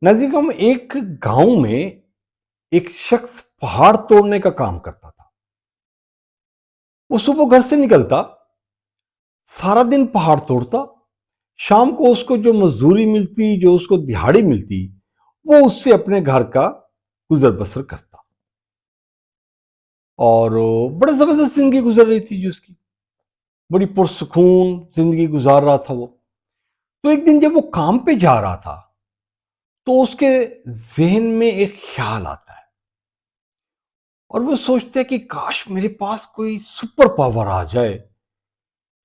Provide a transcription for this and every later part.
नजीकम एक गांव में एक शख्स पहाड़ तोड़ने का काम करता था। वो सुबह घर से निकलता, सारा दिन पहाड़ तोड़ता, शाम को उसको जो मजदूरी मिलती, जो उसको दिहाड़ी मिलती, वो उससे अपने घर का गुजर बसर करता। और बड़ा जबरदस्त जिंदगी गुजर रही थी जी उसकी। बड़ी पुरसुकून जिंदगी गुजार रहा था वो। तो एक दिन जब वो काम पे जा रहा था, तो उसके जहन में एक ख्याल आता है और वो सोचता है कि काश मेरे पास कोई सुपर पावर आ जाए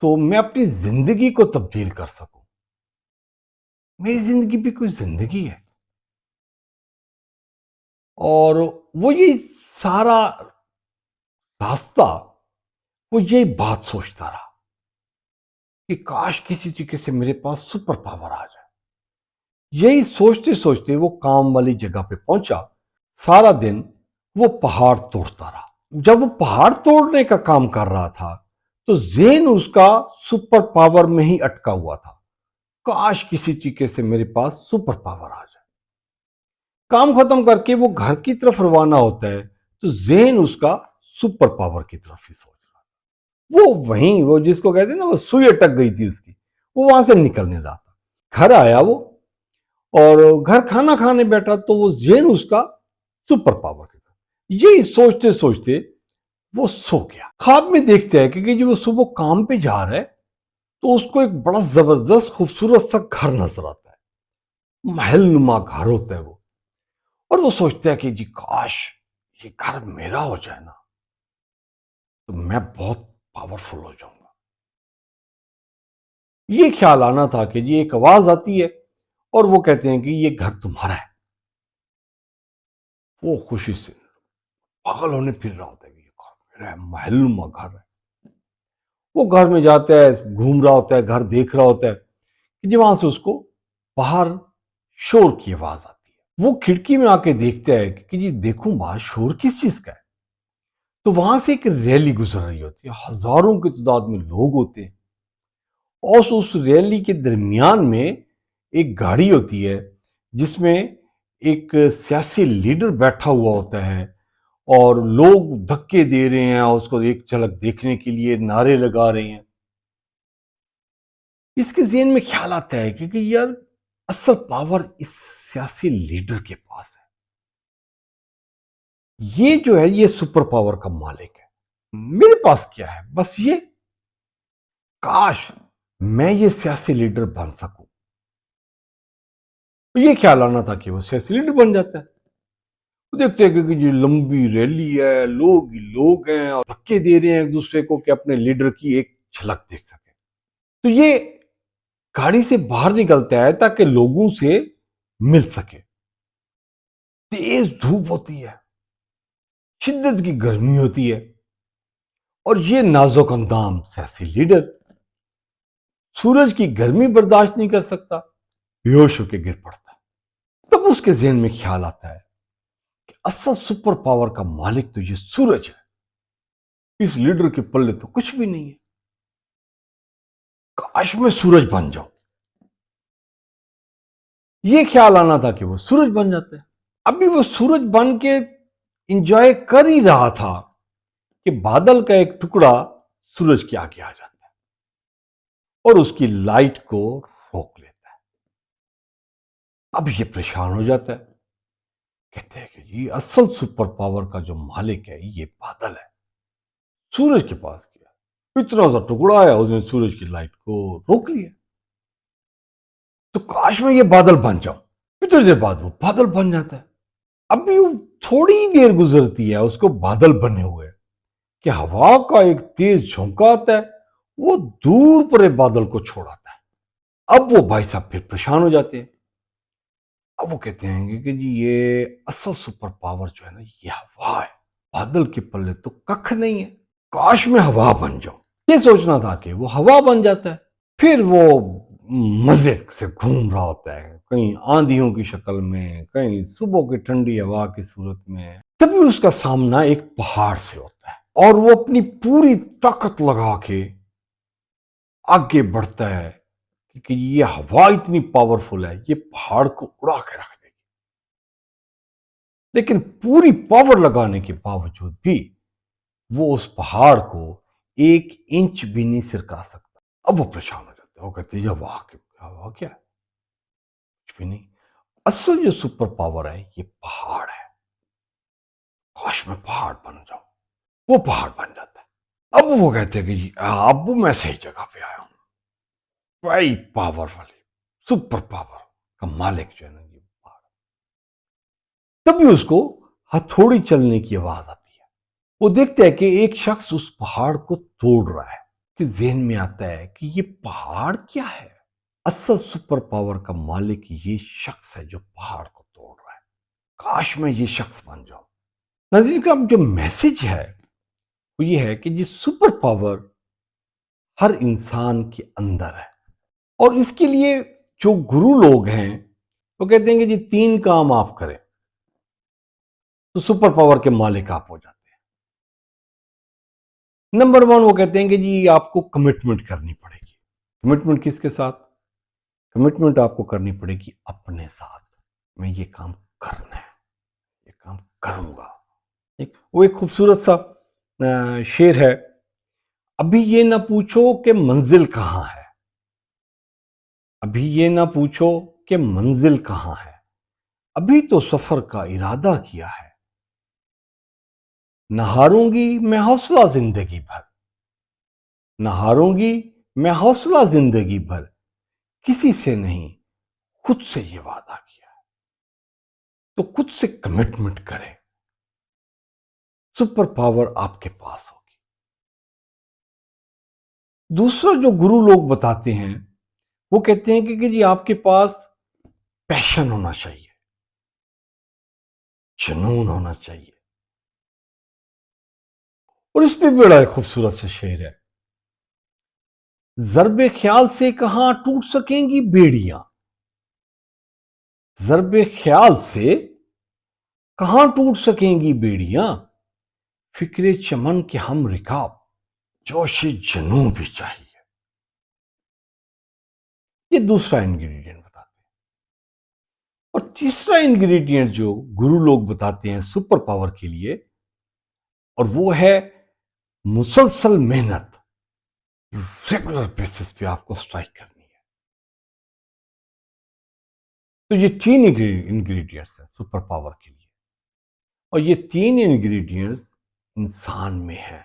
तो मैं अपनी जिंदगी को तब्दील कर सकूं। मेरी जिंदगी भी कोई जिंदगी है। और वो ये सारा रास्ता वो यही बात सोचता रहा कि काश किसी तरीके से मेरे पास सुपर पावर आ जाए। यही सोचते सोचते वो काम वाली जगह पे पहुंचा। सारा दिन वो पहाड़ तोड़ता रहा। जब वो पहाड़ तोड़ने का काम कर रहा था, तो ज़हन उसका सुपर पावर में ही अटका हुआ था। काश किसी तरीके से मेरे पास सुपर पावर आ जाए। काम खत्म करके वो घर की तरफ रवाना होता है, तो ज़हन उसका सुपर पावर की तरफ ही सोच रहा है। वो जिसको कहते हैं ना, वो सुई अटक गई थी उसकी, वो वहां से निकल नहीं रहा था। घर आया वो, और घर खाना खाने बैठा, तो वो ज़हन उसका सुपर पावर की तरफ। यही सोचते सोचते वो सो गया। ख्वाब में देखते हैं कि जब वो सुबह काम पे जा रहा है, तो उसको एक बड़ा जबरदस्त खूबसूरत सा घर नजर आता है। महल नुमा घर होता है वो। और वो सोचता है कि जी काश ये घर मेरा हो जाए ना, तो मैं बहुत पावरफुल हो जाऊंगा। ये ख्याल आना था कि जी एक आवाज आती है और वो कहते हैं कि ये घर तुम्हारा है। वो खुशी से पागल होने फिर रहा होता है कि ये घर मेरा है, महल नुमा घर है। वो घर में जाता है, घूम रहा होता है, घर देख रहा होता है कि जी वहां से उसको बाहर शोर की आवाज आती है। वो खिड़की में आके देखता है कि जी देखूं बाहर शोर किस चीज का है। तो वहां से एक रैली गुजर रही होती है, हजारों की तादाद में लोग होते हैं। और उस रैली के दरमियान में एक गाड़ी होती है, जिसमें एक सियासी लीडर बैठा हुआ होता है। और लोग धक्के दे रहे हैं उसको एक झलक देखने के लिए, नारे लगा रहे हैं। इसके ज़हन में ख्याल आता है कि यार असल पावर इस सियासी लीडर के पास है। ये जो है ये सुपर पावर का मालिक है। मेरे पास क्या है, बस ये काश मैं ये सियासी लीडर बन सकूं। तो ये ख्याल आना था कि वो सियासी लीडर बन जाता है। वो देखते हैं कि ये लंबी रैली है, लोग ही लोग हैं और धक्के दे रहे हैं एक दूसरे को कि अपने लीडर की एक झलक देख सके। तो ये गाड़ी से बाहर निकलता है ताकि लोगों से मिल सके। तेज धूप होती है, शिद्दत की गर्मी होती है, और ये नाजुक अंदाम सियासी लीडर सूरज की गर्मी बर्दाश्त नहीं कर सकता, बेहोश होकर गिर पड़ता है। तब उसके जहन में ख्याल आता है कि असल सुपर पावर का मालिक तो ये सूरज है, इस लीडर के पल्ले तो कुछ भी नहीं है। काश मैं सूरज बन जाऊं। ये ख्याल आना था कि वो सूरज बन जाता है। अभी वो सूरज बन के इंजॉय कर ही रहा था कि बादल का एक टुकड़ा सूरज के आगे आ जाता है और उसकी लाइट को रोक लेता है। अब ये परेशान हो जाता है। कहते हैं कि ये असल सुपर पावर का जो मालिक है ये बादल है। सूरज के पास गया, इतना सा टुकड़ा आया, उसने सूरज की लाइट को रोक लिया। तो काश में ये बादल बन जाऊं। इतनी देर बाद वो बादल बन जाता है। अभी वो थोड़ी देर गुजरती है उसको बादल बने हुए कि हवा का एक तेज झोंका आता है, वो दूर पर बादल को छोड़ाता है। अब वो भाई साहब फिर परेशान हो जाते हैं। अब वो कहते हैं कि जी ये असल सुपर पावर जो है ना, ये हवा है। बादल के पल्ले तो कख नहीं है। काश में हवा बन जाऊं। ये सोचना था कि वो हवा बन जाता है। फिर वो मजे से घूम रहा होता है, कहीं आंधियों की शक्ल में, कहीं सुबह की ठंडी हवा की सूरत में। तभी उसका सामना एक पहाड़ से होता है और वो अपनी पूरी ताकत लगा के आगे बढ़ता है, क्योंकि ये हवा इतनी पावरफुल है, ये पहाड़ को उड़ा के रख देगी। لیکن پوری پاور لگانے کے باوجود بھی وہ اس پہاڑ کو 1 انچ بھی نہیں سرکا سکتا. اب وہ پریشان ہو جاتے ہیں، وہ کہتے ہیں یہ واہ کیا ہے؟ کچھ بھی نہیں. اصل جو سپر پاور ہے یہ پہاڑ ہے. کاش میں پہاڑ بن جاؤں. وہ پہاڑ بن جاتا ہے. اب وہ کہتے ہیں کہ جی اب میں صحیح جگہ پہ آیا ہوں. بڑی پاور والی سپر پاور کا مالک جو ہے نا یہ پہاڑ. تبھی اس کو ہتھوڑی چلنے کی آواز آتی ہے. وہ دیکھتا ہے کہ ایک شخص اس پہاڑ کو توڑ رہا ہے. کہ ذہن میں آتا ہے کہ یہ پہاڑ کیا ہے؟ اصل سپر پاور کا مالک یہ شخص ہے جو پہاڑ کو توڑ رہا ہے. کاش میں یہ شخص بن جاؤں. ناظرین کا جو میسج ہے وہ یہ ہے کہ یہ سپر پاور ہر انسان کے اندر ہے. اور اس کے لیے جو گرو لوگ ہیں وہ کہتے ہیں کہ جی 3 کام آپ کریں تو سپر پاور کے مالک آپ ہو جاتے ہیں. نمبر 1 وہ کہتے ہیں کہ جی آپ کو کمٹمنٹ کرنی پڑے گی. کمٹمنٹ کس کے ساتھ؟ کمٹمنٹ آپ کو کرنی پڑے گی اپنے ساتھ. میں یہ کام کرنا ہے، یہ کام کروں گا. وہ ایک خوبصورت سا شعر ہے. ابھی یہ نہ پوچھو کہ منزل کہاں ہے، ابھی یہ نہ پوچھو کہ منزل کہاں ہے، ابھی تو سفر کا ارادہ کیا ہے. نہ ہاروں گی میں حوصلہ زندگی بھر، نہ ہاروں گی میں حوصلہ زندگی بھر، کسی سے نہیں خود سے یہ وعدہ کیا ہے. تو خود سے کمٹمنٹ کریں. سپر پاور آپ کے پاس ہوگی. دوسرا جو گرو لوگ بتاتے ہیں وہ کہتے ہیں کہ جی آپ کے پاس پیشن ہونا چاہیے، جنون ہونا چاہیے. اور اس پہ بڑا ایک خوبصورت سے شعر ہے. ضرب خیال سے کہاں ٹوٹ سکیں گی بیڑیاں، ضرب خیال سے کہاں ٹوٹ سکیں گی بیڑیاں، فکر چمن کے ہم رکاب جوش جنوں بھی چاہیے. یہ دوسرا انگریڈینٹ بتاتے ہیں. اور تیسرا انگریڈینٹ جو گرو لوگ بتاتے ہیں سپر پاور کے لیے، اور وہ ہے مسلسل محنت. ریگولر بیسس پہ آپ کو سٹرائک کرنی ہے. تو یہ 3 انگریڈینٹس ہیں سپر پاور کے لیے. اور یہ 3 انگریڈینٹس انسان میں ہے.